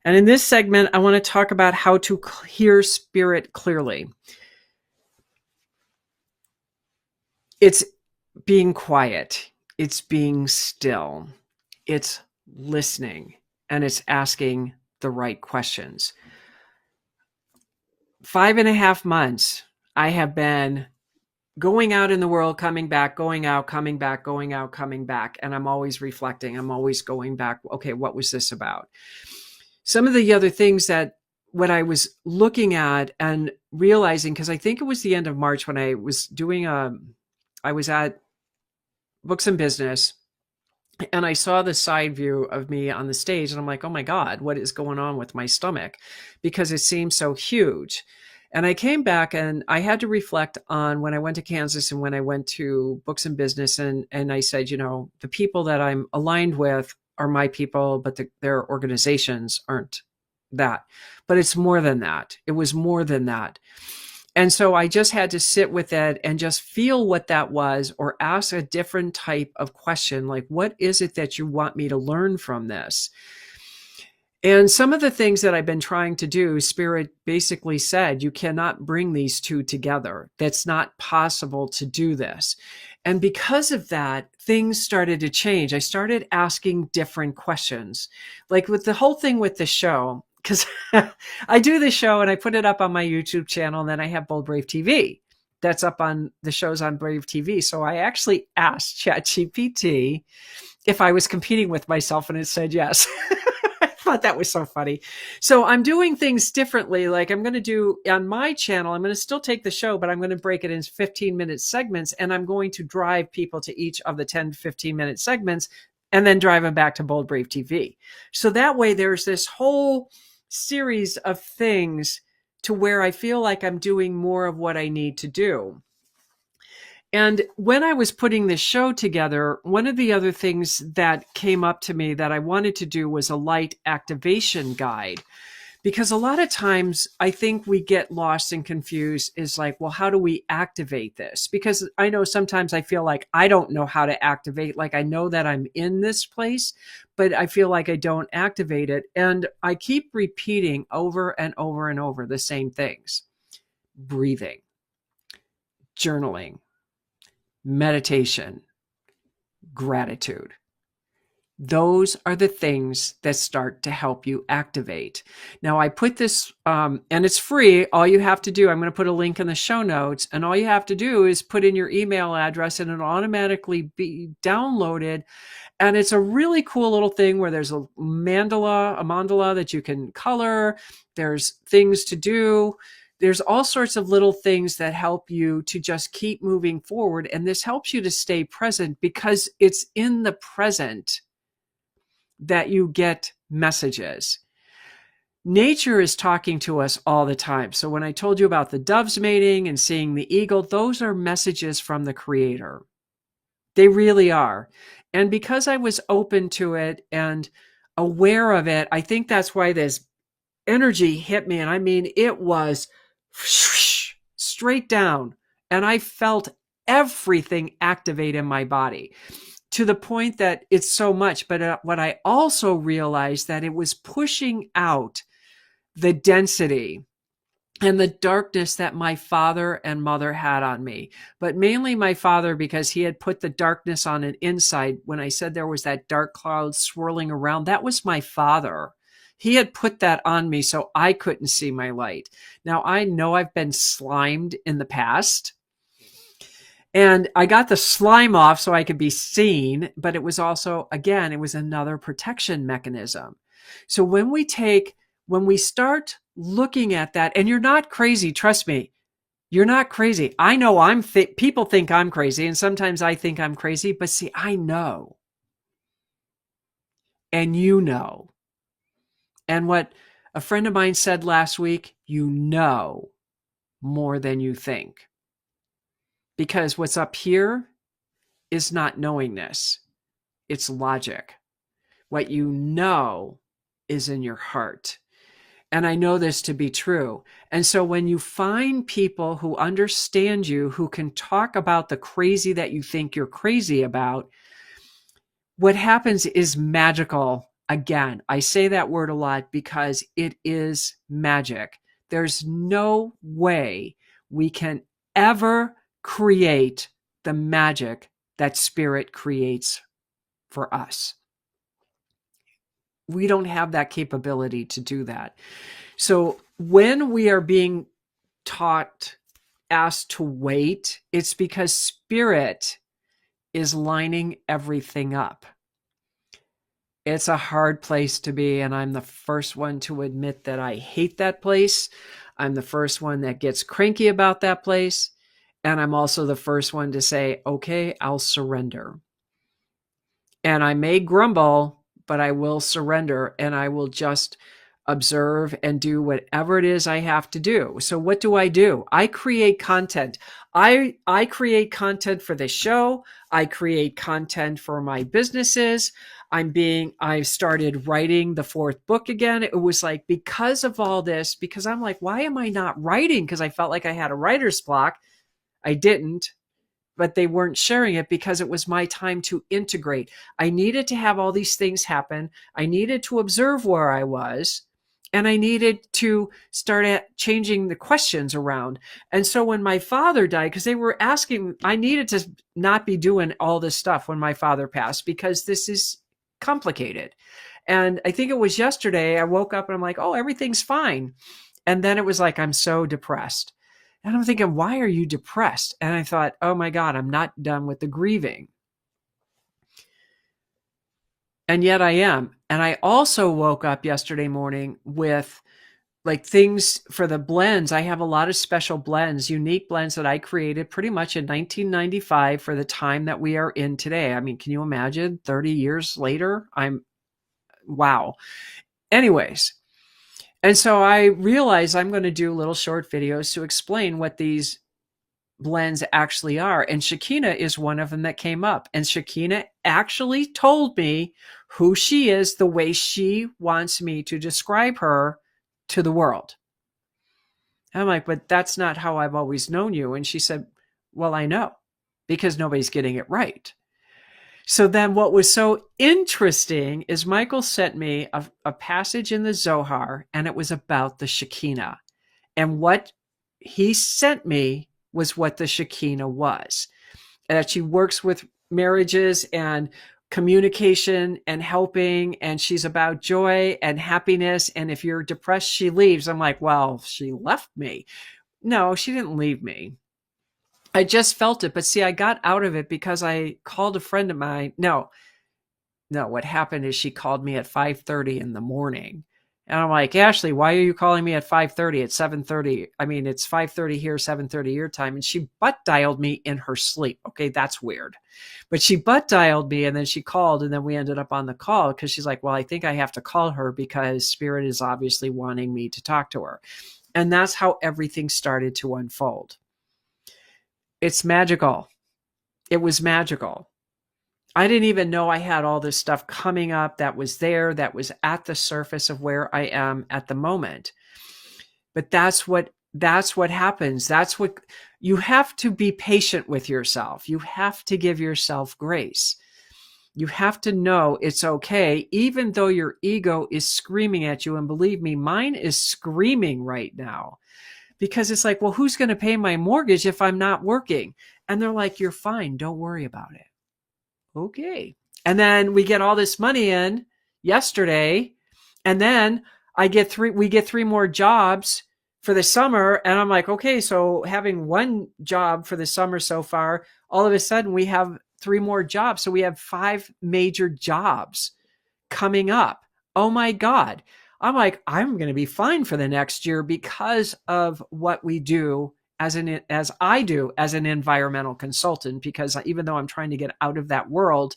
And in this segment, I want to talk about how to hear spirit clearly. It's being quiet, it's being still, it's listening, and it's asking the right questions. 5.5 months, I have been going out in the world, coming back, going out, coming back, going out, coming back. And I'm always reflecting. I'm always going back. Okay, what was this about? Some of the other things that what I was looking at and realizing, because I think it was the end of March when I was doing I was at Books and Business, and I saw the side view of me on the stage, and I'm like, oh my God, what is going on with my stomach? Because it seems so huge. And I came back and I had to reflect on when I went to Kansas and when I went to Books and Business. And I said, the people that I'm aligned with are my people, but their organizations aren't that. But it's more than that. It was more than that. And so I just had to sit with it and just feel what that was, or ask a different type of question, like, what is it that you want me to learn from this? And some of the things that I've been trying to do, Spirit basically said, you cannot bring these two together. That's not possible to do this. And because of that, things started to change. I started asking different questions, like with the whole thing with the show, because I do the show and I put it up on my YouTube channel, and then I have Bold Brave TV. That's up on the shows on Brave TV. So I actually asked ChatGPT if I was competing with myself, and it said yes. Thought that was so funny. So I'm doing things differently. Like I'm going to do on my channel, I'm going to still take the show, but I'm going to break it into 15-minute segments, and I'm going to drive people to each of the 10 to 15-minute segments and then drive them back to Bold Brave TV. So that way there's this whole series of things to where I feel like I'm doing more of what I need to do. And when I was putting this show together, one of the other things that came up to me that I wanted to do was a light activation guide. Because a lot of times I think we get lost and confused is like, well, how do we activate this? Because I know sometimes I feel like I don't know how to activate. Like I know that I'm in this place, but I feel like I don't activate it. And I keep repeating over and over and over the same things: breathing, journaling, meditation, gratitude. Those are the things that start to help you activate. Now, I put this, and it's free. All you have to do, I'm going to put a link in the show notes, and all you have to do is put in your email address, and it'll automatically be downloaded. And it's a really cool little thing where there's a mandala that you can color. There's things to do. There's all sorts of little things that help you to just keep moving forward. And this helps you to stay present, because it's in the present that you get messages. Nature is talking to us all the time. So when I told you about the doves mating and seeing the eagle, those are messages from the Creator. They really are. And because I was open to it and aware of it, I think that's why this energy hit me. And I mean, it was straight down, and I felt everything activate in my body, to the point that it's so much. But what I also realized, that it was pushing out the density and the darkness that my father and mother had on me, but mainly my father, because he had put the darkness on an inside. When I said there was that dark cloud swirling around, that was my father. He had put that on me so I couldn't see my light. Now, I know I've been slimed in the past, and I got the slime off so I could be seen, but it was also, again, it was another protection mechanism. So when we start looking at that, and you're not crazy, trust me, you're not crazy. I know people think I'm crazy, and sometimes I think I'm crazy, but see, I know. And you know. And what a friend of mine said last week, you know more than you think. Because what's up here is not knowingness. It's logic. What you know is in your heart. And I know this to be true. And so when you find people who understand you, who can talk about the crazy that you think you're crazy about, what happens is magical. Again, I say that word a lot because it is magic. There's no way we can ever create the magic that spirit creates for us. We don't have that capability to do that. So when we are being taught, asked to wait, it's because spirit is lining everything up. It's a hard place to be, and I'm the first one to admit that I hate that place. I'm the first one that gets cranky about that place, and I'm also the first one to say, okay, I'll surrender. And I may grumble, but I will surrender, and I will just observe and do whatever it is I have to do. So what do? I create content. I create content for this show. I create content for my businesses. I've started writing the 4th book again. It was like, because of all this, because I'm like, why am I not writing? Because I felt like I had a writer's block. I didn't, but they weren't sharing it because it was my time to integrate. I needed to have all these things happen. I needed to observe where I was, and I needed to start changing the questions around. And so when my father died, because they were asking, I needed to not be doing all this stuff when my father passed, because this is complicated. And I think it was yesterday, I woke up and I'm like, oh, everything's fine. And then it was like, I'm so depressed. And I'm thinking, why are you depressed? And I thought, oh my God, I'm not done with the grieving. And yet I am. And I also woke up yesterday morning with like things for the blends. I have a lot of special blends, unique blends that I created pretty much in 1995 for the time that we are in today. I mean, can you imagine 30 years later? Wow. Anyways. And so I realized I'm going to do little short videos to explain what these blends actually are. And Shekinah is one of them that came up. And Shekinah actually told me who she is, the way she wants me to describe her to the world. And I'm like, but that's not how I've always known you. And she said, well, I know, because nobody's getting it right. So then what was so interesting is Michael sent me a passage in the Zohar, and it was about the Shekinah. And what he sent me was what the Shekinah was. That she works with marriages and communication and helping, and she's about joy and happiness. And if you're depressed, she leaves. I'm like, well, she left me. No, she didn't leave me. I just felt it. But see, I got out of it because I called a friend of mine. No, what happened is she called me at 5:30 in the morning. And I'm like, Ashley, why are you calling me at 5:30? It's 7:30. I mean, it's 5:30 here, 7:30 your time. And she butt dialed me in her sleep. Okay, that's weird. But she butt dialed me, and then she called, and then we ended up on the call because she's like, well, I think I have to call her because Spirit is obviously wanting me to talk to her. And that's how everything started to unfold. It's magical. It was magical. I didn't even know I had all this stuff coming up that was there, that was at the surface of where I am at the moment. But that's what happens. That's what you have to be patient with yourself. You have to give yourself grace. You have to know it's okay, even though your ego is screaming at you. And believe me, mine is screaming right now. Because it's like, well, who's going to pay my mortgage if I'm not working? And they're like, you're fine. Don't worry about it. Okay. And then we get all this money in yesterday. And then we get 3 more jobs for the summer. And I'm like, okay, so having 1 job for the summer so far, all of a sudden we have 3 more jobs. So we have 5 major jobs coming up. Oh my God. I'm like, I'm going to be fine for the next year because of what we do as I do as an environmental consultant, because even though I'm trying to get out of that world,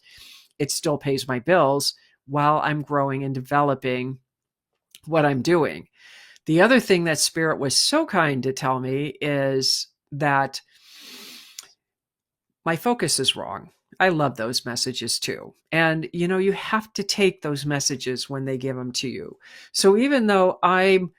it still pays my bills while I'm growing and developing what I'm doing. The other thing that Spirit was so kind to tell me is that my focus is wrong. I love those messages too. And, you have to take those messages when they give them to you. So even though I'm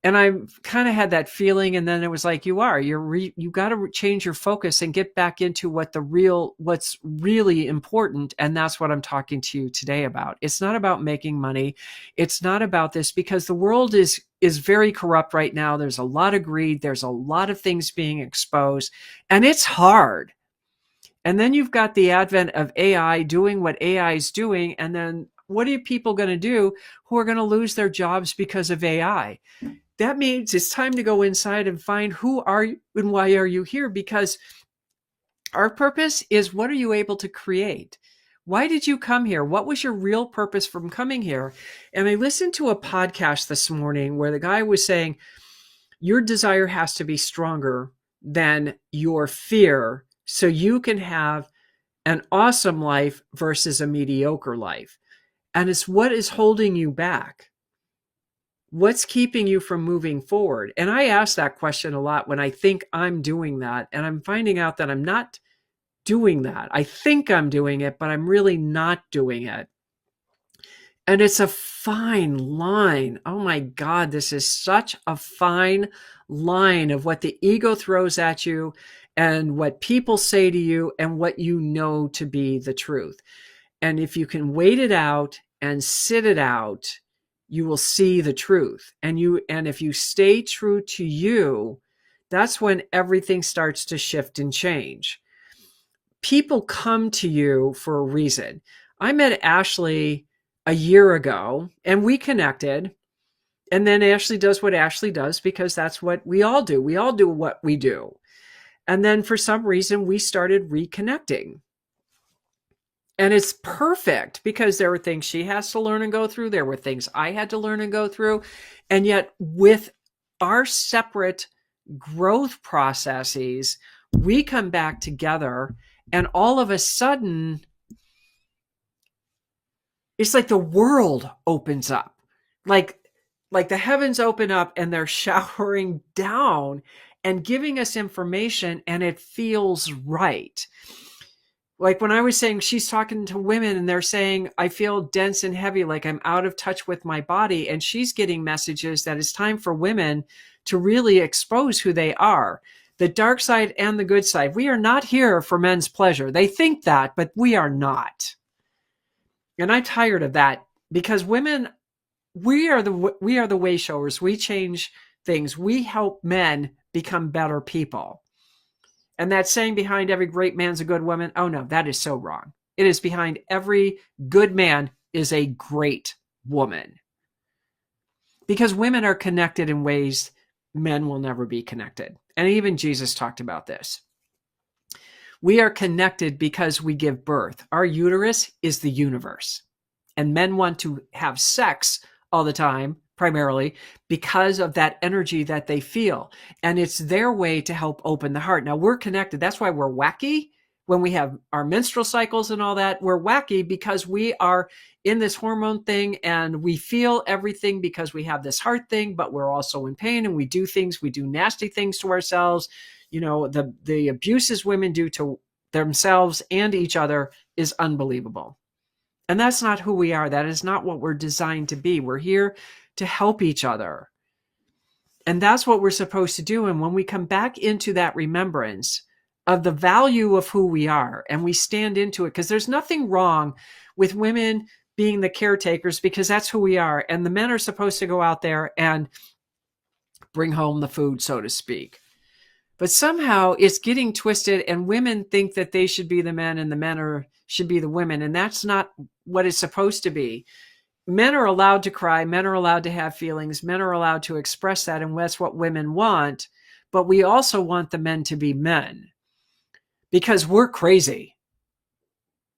And I kind of had that feeling, and then it was like, you got to change your focus and get back into what's really important. And that's what I'm talking to you today about. It's not about making money. It's not about this, because the world is very corrupt right now. There's a lot of greed. There's a lot of things being exposed, and it's hard. And then you've got the advent of AI doing what AI is doing. And then what are people going to do who are going to lose their jobs because of AI? That means it's time to go inside and find who are you and why are you here? Because our purpose is, what are you able to create? Why did you come here? What was your real purpose from coming here? And I listened to a podcast this morning where the guy was saying, your desire has to be stronger than your fear so you can have an awesome life versus a mediocre life. And it's what is holding you back. What's keeping you from moving forward? And I ask that question a lot when I think I'm doing that, and I'm finding out that I'm not doing that. I think I'm doing it, but I'm really not doing it. And it's a fine line. Oh my God, this is such a fine line of what the ego throws at you and what people say to you and what you know to be the truth. And if you can wait it out and sit it out, you will see the truth. And if you stay true to you, that's when everything starts to shift and change. People come to you for a reason. I met Ashley a year ago and we connected. And then Ashley does what Ashley does, because that's what we all do. We all do what we do. And then for some reason, we started reconnecting. And it's perfect, because there were things she has to learn and go through. There were things I had to learn and go through. And yet with our separate growth processes, we come back together, and all of a sudden, it's like the world opens up. Like the heavens open up and they're showering down and giving us information, and it feels right. Like when I was saying, she's talking to women and they're saying, I feel dense and heavy, like I'm out of touch with my body. And she's getting messages that it's time for women to really expose who they are, the dark side and the good side. We are not here for men's pleasure. They think that, but we are not. And I'm tired of that, because women, we are the way showers. We change things. We help men become better people. And that saying, behind every great man's a good woman. Oh no, that is so wrong. It is behind every good man is a great woman. Because women are connected in ways men will never be connected. And even Jesus talked about this. We are connected because we give birth. Our uterus is the universe. And men want to have sex all the time, primarily because of that energy that they feel. And it's their way to help open the heart. Now we're connected. That's why we're wacky. When we have our menstrual cycles and all that, we're wacky because we are in this hormone thing and we feel everything because we have this heart thing, but we're also in pain and we do nasty things to ourselves. You know, the abuses women do to themselves and each other is unbelievable. And that's not who we are. That is not what we're designed to be. We're here to help each other. And that's what we're supposed to do. And when we come back into that remembrance of the value of who we are and we stand into it, because there's nothing wrong with women being the caretakers, because that's who we are. And the men are supposed to go out there and bring home the food, so to speak. But somehow it's getting twisted, and women think that they should be the men and the men should be the women. And that's not what it's supposed to be. Men are allowed to cry. Men are allowed to have feelings. Men are allowed to express that. And that's what women want. But we also want the men to be men, because we're crazy.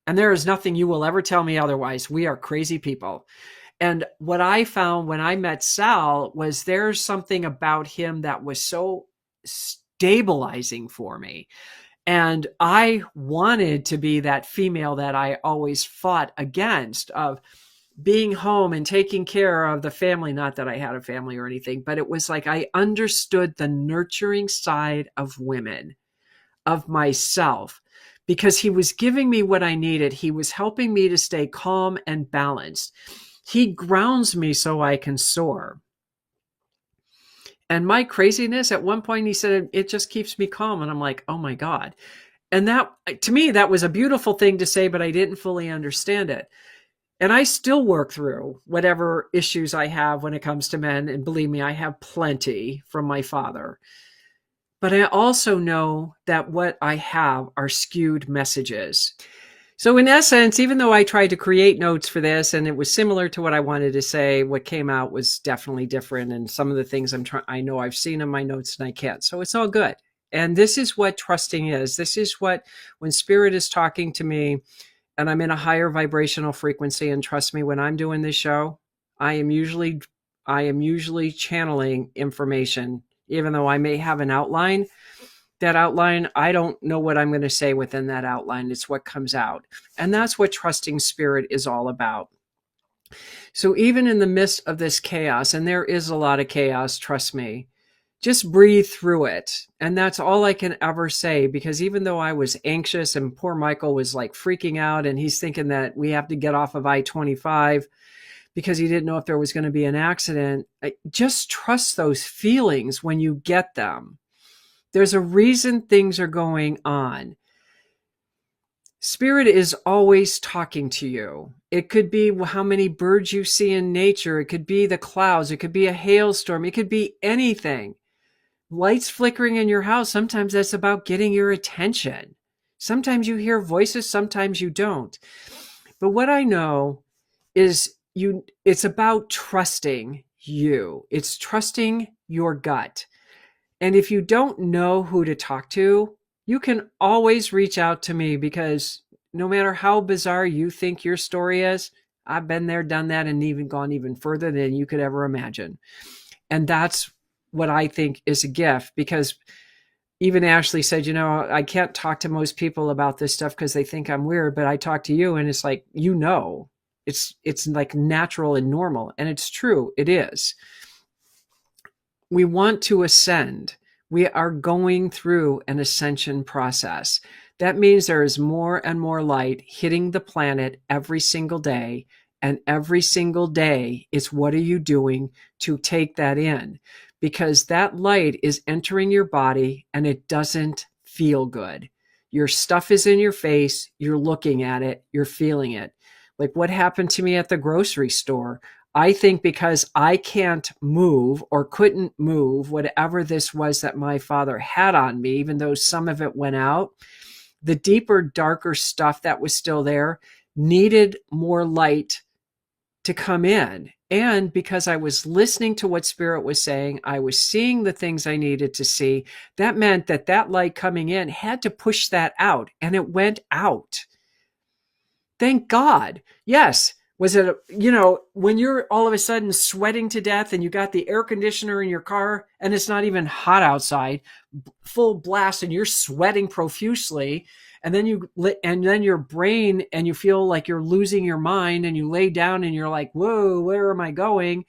And there is nothing you will ever tell me otherwise. We are crazy people. And what I found when I met Sal was there's something about him that was so stabilizing for me. And I wanted to be that female that I always fought against, of being home and taking care of the family. Not that I had a family or anything, but it was like I understood the nurturing side of women, of myself, because he was giving me what I needed. He was helping me to stay calm and balanced. He grounds me so I can soar. And my craziness, at one point he said, it just keeps me calm. And I'm like, oh my God. And that, to me, that was a beautiful thing to say, but I didn't fully understand it. And I still work through whatever issues I have when it comes to men. And believe me, I have plenty from my father. But I also know that what I have are skewed messages. So in essence, even though I tried to create notes for this and it was similar to what I wanted to say, what came out was definitely different. And some of the things I know I've seen in my notes and I can't. So it's all good. And this is what trusting is. This is what, when spirit is talking to me and I'm in a higher vibrational frequency, and trust me, when I'm doing this show, I am usually channeling information, even though I may have an outline. That outline, I don't know what I'm going to say within that outline. It's what comes out. And that's what trusting spirit is all about. So even in the midst of this chaos, and there is a lot of chaos, trust me, just breathe through it. And that's all I can ever say, because even though I was anxious and poor Michael was like freaking out and he's thinking that we have to get off of I-25 because he didn't know if there was going to be an accident, just trust those feelings when you get them. There's a reason things are going on. Spirit is always talking to you. It could be how many birds you see in nature. It could be the clouds. It could be a hailstorm. It could be anything. Lights flickering in your house. Sometimes that's about getting your attention. Sometimes you hear voices. Sometimes you don't. But what I know is it's about trusting you. It's trusting your gut. And if you don't know who to talk to, you can always reach out to me, because no matter how bizarre you think your story is, I've been there, done that, and even gone even further than you could ever imagine. And that's what I think is a gift, because even Ashley said, I can't talk to most people about this stuff because they think I'm weird, but I talk to you and it's like, it's like natural and normal. And it's true. It is. We want to ascend. We are going through an ascension process. That means there is more and more light hitting the planet every single day. And every single day, it's what are you doing to take that in? Because that light is entering your body and it doesn't feel good. Your stuff is in your face. You're looking at it. You're feeling it. Like what happened to me at the grocery store. I think because I can't move or couldn't move whatever this was that my father had on me, even though some of it went out, the deeper, darker stuff that was still there needed more light to come in. And because I was listening to what Spirit was saying, I was seeing the things I needed to see. That meant that that light coming in had to push that out, and it went out. Thank God. Yes. Was it, when you're all of a sudden sweating to death and you got the air conditioner in your car and it's not even hot outside, full blast, and you're sweating profusely, and then your brain, and you feel like you're losing your mind, and you lay down and you're like, whoa, where am I going?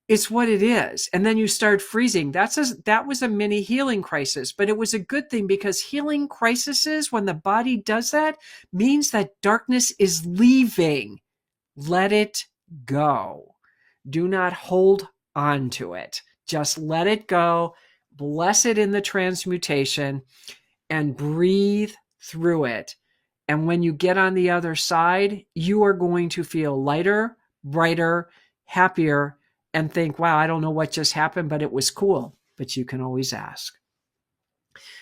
It's what it is. And then you start freezing. That was a mini healing crisis, but it was a good thing, because healing crises, when the body does that, means that darkness is leaving. Let it go. Do not hold on to it. Just let it go. Bless it in the transmutation and breathe through it. And when you get on the other side, you are going to feel lighter, brighter, happier, and think, wow, I don't know what just happened, but it was cool. But you can always ask.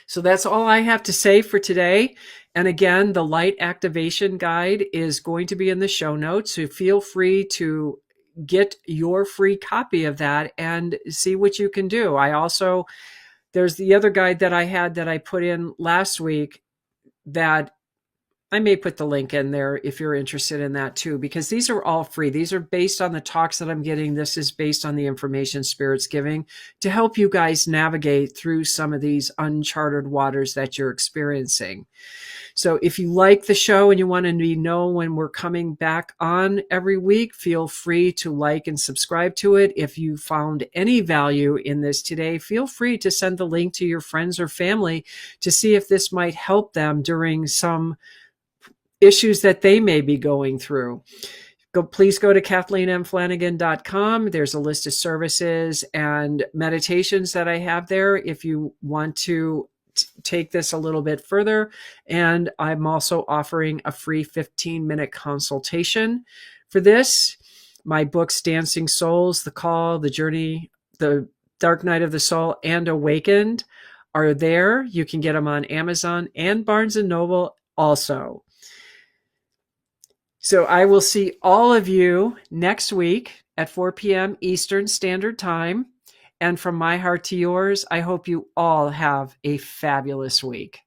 So that's all I have to say for today. And again, the light activation guide is going to be in the show notes. So feel free to get your free copy of that and see what you can do. There's the other guide that I had that I put in last week that I may put the link in there if you're interested in that too, because these are all free. These are based on the talks that I'm getting. This is based on the information Spirit's giving to help you guys navigate through some of these uncharted waters that you're experiencing. So if you like the show and you want to know when we're coming back on every week, feel free to like and subscribe to it. If you found any value in this today, feel free to send the link to your friends or family to see if this might help them during some issues that they may be going through. Please go to KathleenMFlanagan.com. There's a list of services and meditations that I have there if you want to take this a little bit further. And I'm also offering a free 15-minute consultation for this. My books, Dancing Souls, The Call, The Journey, The Dark Night of the Soul, and Awakened, are there. You can get them on Amazon and Barnes & Noble also. So I will see all of you next week at 4 p.m. Eastern Standard Time. And from my heart to yours, I hope you all have a fabulous week.